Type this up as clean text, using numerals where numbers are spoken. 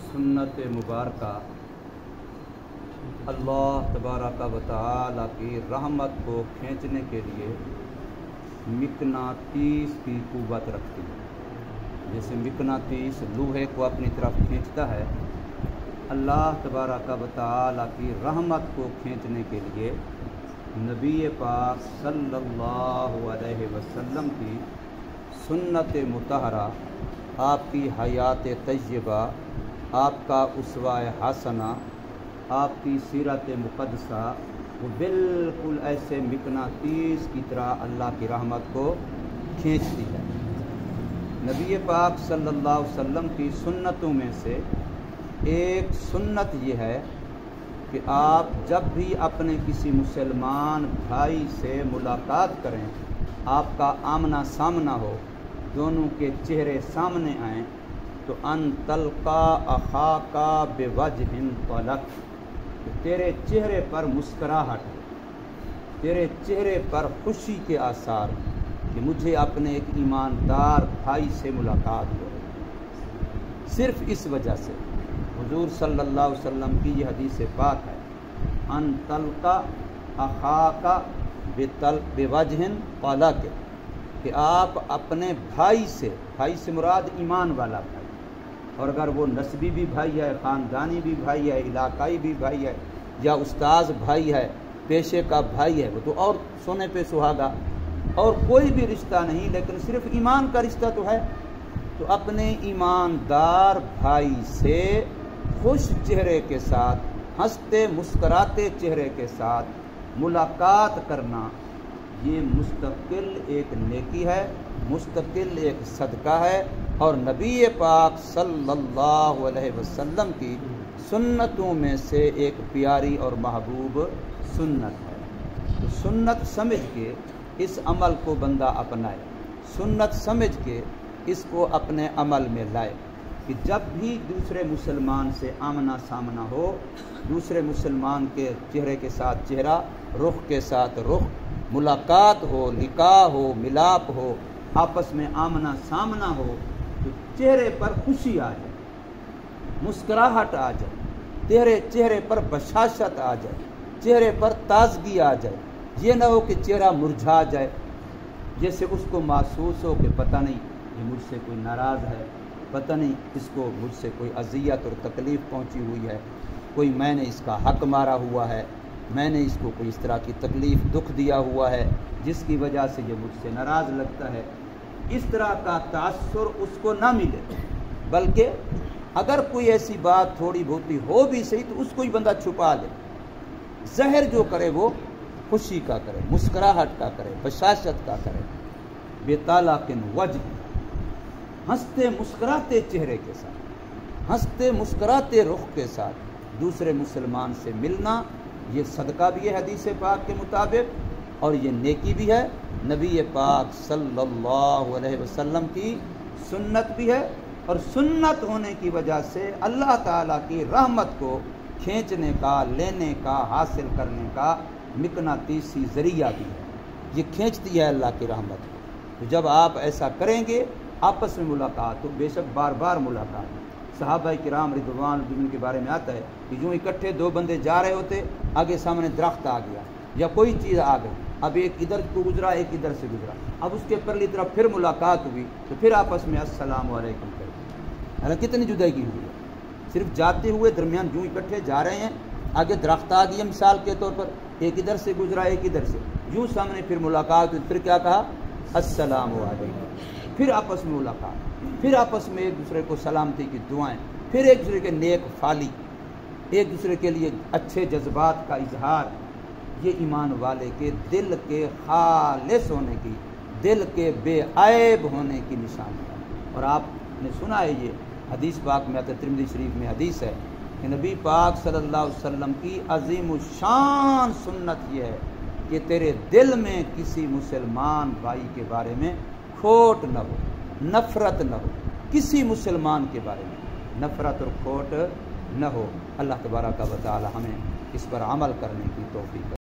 सुन्नत मुबारका अल्लाह तबारक व तआला की रहमत को खींचने के लिए मिकनातीस की कुव्वत रखती है। जैसे मिकनातीस लोहे को अपनी तरफ खींचता है, अल्लाह तबारक व तआला की रहमत को खींचने के लिए नबी पाक सल्लल्लाहु अलैहि वसल्लम की सुन्नत मुतहरा, आपकी हयात तय्यबा, आपका उसवाए हसना, आपकी सीरत मुक़द्दसा, वो बिल्कुल ऐसे मिकनातीस की तरह अल्लाह की रहमत को खींचती है। नबी पाक सल्लल्लाहु अलैहि वसल्लम की सुन्नतों में से एक सुन्नत ये है कि आप जब भी अपने किसी मुसलमान भाई से मुलाकात करें, आपका आमना सामना हो, दोनों के चेहरे सामने आएँ, तो अन तल्का अखाका बेवजहिन तलक, तेरे चेहरे पर मुस्कुराहट, तेरे चेहरे पर खुशी के आसार कि मुझे अपने एक ईमानदार भाई से मुलाकात हो रही। सिर्फ इस वजह से हुजूर सल्लल्लाहु अलैहि वसल्लम की यह हदीस पाक है, अन तल्का अखाका बेवजहिन तलक, कि आप अपने भाई से मुराद ईमान वाला भाई, और अगर वो नस्बी भी भाई है, ख़ानदानी भी भाई है, इलाकाई भी भाई है, या उस्ताद भाई है, पेशे का भाई है, वो तो और सोने पे सुहागा, और कोई भी रिश्ता नहीं, लेकिन सिर्फ ईमान का रिश्ता तो है। तो अपने ईमानदार भाई से खुश चेहरे के साथ, हंसते मुस्कराते चेहरे के साथ मुलाकात करना, ये मुस्तकिल एक नेकी है, मुस्तकिल एक सदका है, और नबी पाक सल्लल्लाहु अलैहि वसल्लम की सुन्नतों में से एक प्यारी और महबूब सुन्नत है। तो सुन्नत समझ के इस अमल को बंदा अपनाए, सुन्नत समझ के इसको अपने अमल में लाए कि जब भी दूसरे मुसलमान से आमना सामना हो, दूसरे मुसलमान के चेहरे के साथ चेहरा, रुख के साथ रुख, मुलाकात हो, निकाह हो, मिलाप हो, आपस में आमना सामना हो, तो चेहरे पर खुशी आ जाए, मुस्कुराहट आ जाए, तेरे चेहरे पर बशाशत आ जाए, चेहरे पर ताजगी आ जाए। ये न हो कि चेहरा मुरझा जाए, जैसे उसको महसूस हो कि पता नहीं ये मुझसे कोई नाराज़ है, पता नहीं इसको मुझसे कोई अज़ियत और तकलीफ़ पहुंची हुई है, कोई मैंने इसका हक मारा हुआ है, मैंने इसको कोई इस तरह की तकलीफ़ दुख दिया हुआ है जिसकी वजह से ये मुझसे नाराज़ लगता है। इस तरह का तासुर उसको ना मिले, बल्कि अगर कोई ऐसी बात थोड़ी बहुत हो भी सही तो उसको ही बंदा छुपा ले, ज़ाहिर जो करे वो खुशी का करे, मुस्कुराहट का करे, बशाशत का करे, बेतालाकिन वजह, हंसते मुस्कुराते चेहरे के साथ, हंसते मुस्कुराते रुख के साथ दूसरे मुसलमान से मिलना, ये सदका भी है हदीस पाक के मुताबिक, और ये नेकी भी है, नबी पाक सल्लल्लाहु अलैहि वसल्लम की सुन्नत भी है, और सुन्नत होने की वजह से अल्लाह ताला की रहमत को खींचने का, लेने का, हासिल करने का मिकनातीसी ज़रिया भी है। ये खींचती है अल्लाह की रहमत को। तो जब आप ऐसा करेंगे, आपस में मुलाकात हो, बेशक बार बार मुलाकात, सहाबा किराम रिज़वान के बारे में आता है कि यूँ इकट्ठे दो बंदे जा रहे होते, आगे सामने दरख्त आ गया या कोई चीज़ आ गई, अब एक इधर को गुजरा, एक इधर से गुजरा, अब उसके परली तरफ फिर मुलाकात हुई, तो फिर आपस में अस्सलाम वालेकुम कर, हालांकि कितनी जुदाई हुई है, सिर्फ जाते हुए दरमियान यूँ इकट्ठे जा रहे हैं, आगे दरख्त आ गई मिसाल के तौर पर, एक इधर से गुजरा, एक इधर से, यूँ सामने फिर मुलाकात हुई, फिर क्या कहा, अस्सलाम वालेकुम, फिर आपस में मुलाकात, फिर आपस में एक दूसरे को सलामती की दुआएं, फिर एक दूसरे के नेक फाली, एक दूसरे के लिए अच्छे जज्बात का इजहार, ये ईमान वाले के दिल के खालिस होने की, दिल के बेऐब होने की निशानी है। और आपने सुना है, ये हदीस पाक में आता है, तिरमिज़ी शरीफ में हदीस है कि नबी पाक सल्लल्लाहु अलैहि वसल्लम की अज़ीम शान सुन्नत ये है कि तेरे दिल में किसी मुसलमान भाई के बारे में खोट न हो, नफ़रत न हो, किसी मुसलमान के बारे में नफ़रत और खोट न हो। अल्लाह तबारक व तआला हमें इस पर अमल करने की तौफीक